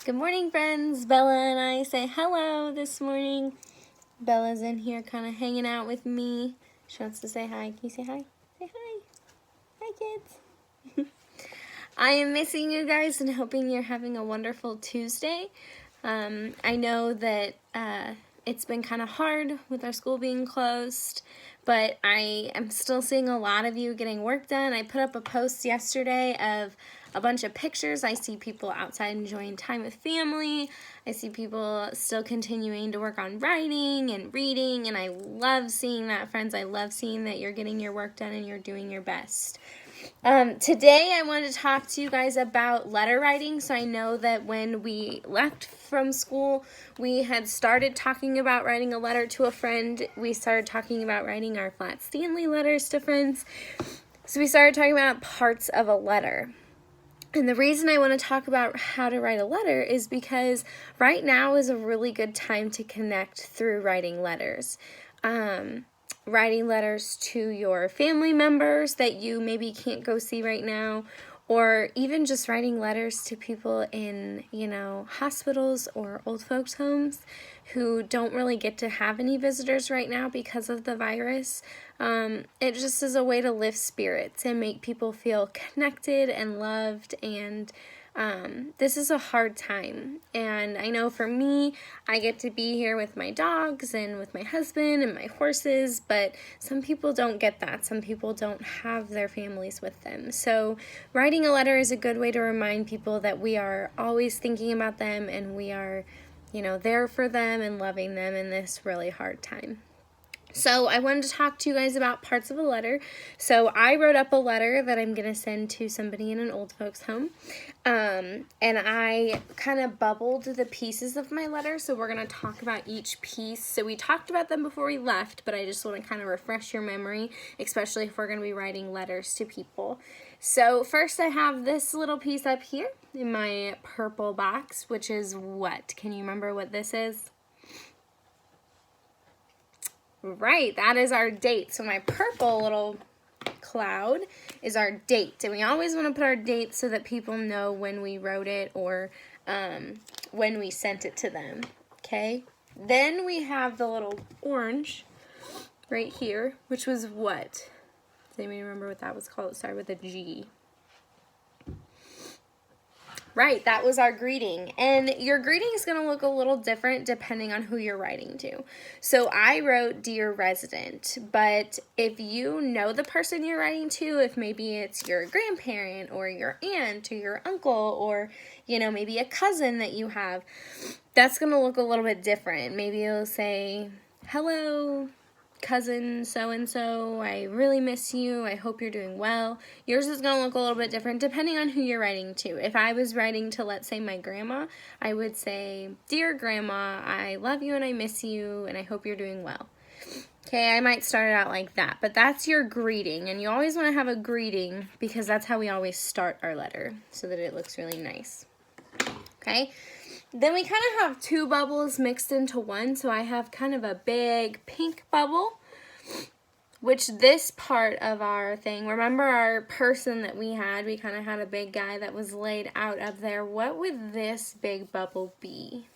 Good morning, friends. Bella and I say hello this morning. Bella's in here kind of hanging out with me. She wants to say hi. Can you say hi? Say hi. Hi, kids. I am missing you guys and hoping you're having a wonderful Tuesday. I know that it's been kind of hard with our school being closed, but I am still seeing a lot of you getting work done. I put up a post yesterday of a bunch of pictures. I see people outside enjoying time with family. I see people still continuing to work on writing and reading, and I love seeing that, friends. I love seeing that you're getting your work done and you're doing your best. Today I wanted to talk to you guys about letter writing. So I know that when we left from school, we had started talking about writing a letter to a friend. We started talking about writing our Flat Stanley letters to friends. So we started talking about parts of a letter. And the reason I want to talk about how to write a letter is because right now is a really good time to connect through writing letters. Writing letters to your family members that you maybe can't go see right now, or even just writing letters to people in, hospitals or old folks' homes who don't really get to have any visitors right now because of the virus. It just is a way to lift spirits and make people feel connected and loved, and this is a hard time. And I know for me, I get to be here with my dogs and with my husband and my horses, but some people don't get that. Some people don't have their families with them. So writing a letter is a good way to remind people that we are always thinking about them and we are, there for them and loving them in this really hard time. So I wanted to talk to you guys about parts of a letter. So I wrote up a letter that I'm going to send to somebody in an old folks home. And I kind of bubbled the pieces of my letter. So we're going to talk about each piece. So we talked about them before we left, but I just want to kind of refresh your memory, especially if we're going to be writing letters to people. So first I have this little piece up here in my purple box, which is what? Can you remember what this is? Right, that is our date. So my purple little cloud is our date. And we always want to put our date so that people know when we wrote it or when we sent it to them. Okay? Then we have the little orange right here, which was what? Does anybody remember what that was called? It started with a G. Right, that was our greeting. And your greeting is going to look a little different depending on who you're writing to. So I wrote Dear Resident, but if you know the person you're writing to, if maybe it's your grandparent or your aunt or your uncle or, maybe a cousin that you have, that's going to look a little bit different. Maybe you'll say, hello, cousin so-and-so, I really miss you, I hope you're doing well. Yours is going to look a little bit different depending on who you're writing to. If I was writing to, let's say, my grandma, I would say, Dear Grandma, I love you and I miss you and I hope you're doing well. Okay, I might start it out like that, but that's your greeting, and you always want to have a greeting because that's how we always start our letter so that it looks really nice. Okay? Then we kind of have two bubbles mixed into one, so I have kind of a big pink bubble, which this part of our thing, remember our person that we kind of had a big guy that was laid out up there. What would this big bubble be?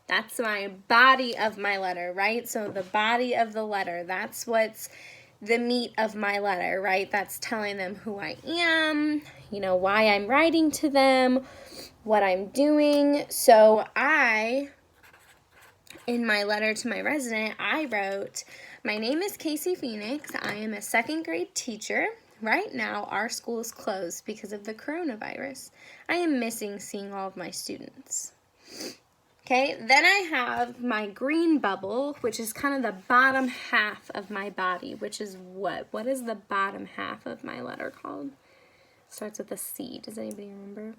That's my body of my letter, right? So the body of the letter, that's what's the meat of my letter, right? That's telling them who I am, why I'm writing to them, what I'm doing. So in my letter to my resident, I wrote, my name is Phenix. I am a second grade teacher. Right now, our school is closed because of the coronavirus. I am missing seeing all of my students. Okay, then I have my green bubble, which is kind of the bottom half of my body, which is what? What is the bottom half of my letter called? Starts with a C. Does anybody remember?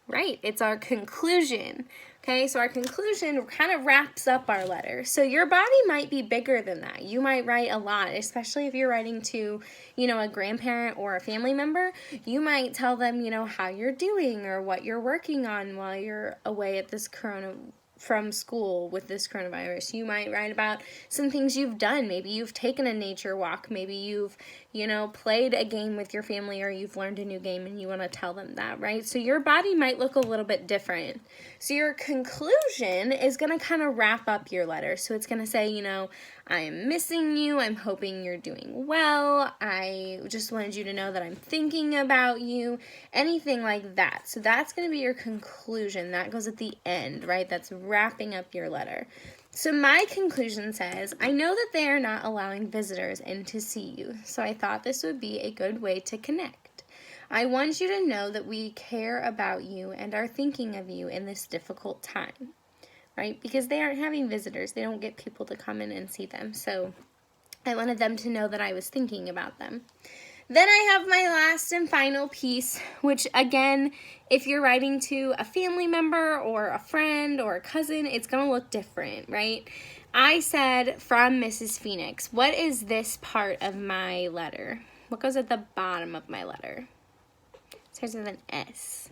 Right, it's our conclusion. Okay, so our conclusion kind of wraps up our letter. So your body might be bigger than that. You might write a lot, especially if you're writing to, a grandparent or a family member. You might tell them, how you're doing or what you're working on while you're away at this from school with this coronavirus. You might write about some things you've done. Maybe you've taken a nature walk. Maybe you've, played a game with your family, or you've learned a new game and you want to tell them that, right? So your body might look a little bit different. So your conclusion is going to kind of wrap up your letter. So it's going to say, I am missing you. I'm hoping you're doing well. I just wanted you to know that I'm thinking about you. Anything like that. So that's going to be your conclusion. That goes at the end, right? That's wrapping up your letter. So my conclusion says, I know that they are not allowing visitors in to see you. So I thought this would be a good way to connect. I want you to know that we care about you and are thinking of you in this difficult time. Right? Because they aren't having visitors. They don't get people to come in and see them. So I wanted them to know that I was thinking about them. Then I have my last and final piece, which again, if you're writing to a family member or a friend or a cousin, it's going to look different, right? I said, from Mrs. Phenix, what is this part of my letter? What goes at the bottom of my letter? It starts with an S.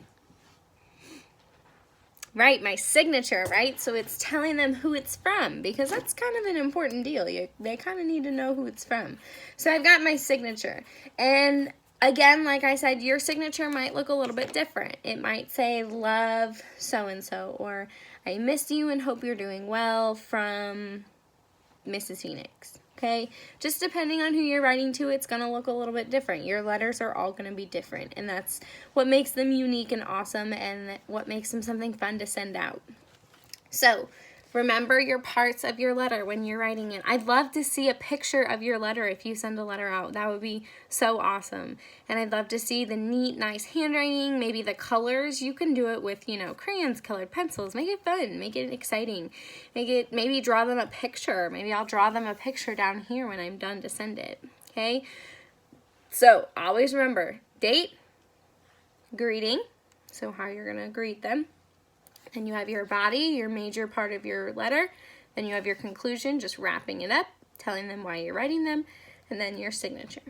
Right, my signature, right? So it's telling them who it's from, because that's kind of an important deal. They kind of need to know who it's from. So I've got my signature. And again, like I said, your signature might look a little bit different. It might say, love so-and-so, or I miss you and hope you're doing well, from Mrs. Phenix. Okay, just depending on who you're writing to, it's going to look a little bit different. Your letters are all going to be different, and that's what makes them unique and awesome, and what makes them something fun to send out. So remember your parts of your letter when you're writing it. I'd love to see a picture of your letter if you send a letter out. That would be so awesome. And I'd love to see the neat, nice handwriting, maybe the colors. You can do it with, crayons, colored pencils. Make it fun. Make it exciting. Maybe draw them a picture. Maybe I'll draw them a picture down here when I'm done to send it. Okay? So always remember, date, greeting, so how you're going to greet them. Then you have your body, your major part of your letter. Then you have your conclusion, just wrapping it up, telling them why you're writing them, and then your signature.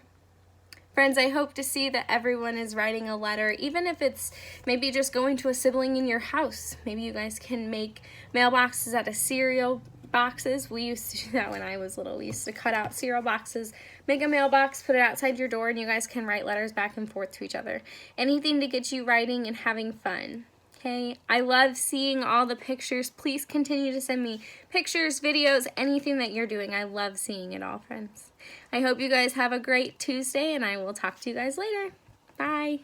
Friends, I hope to see that everyone is writing a letter, even if it's maybe just going to a sibling in your house. Maybe you guys can make mailboxes out of cereal boxes. We used to do that when I was little. We used to cut out cereal boxes, make a mailbox, put it outside your door, and you guys can write letters back and forth to each other. Anything to get you writing and having fun. Okay, I love seeing all the pictures. Please continue to send me pictures, videos, anything that you're doing. I love seeing it all, friends. I hope you guys have a great Tuesday, and I will talk to you guys later. Bye.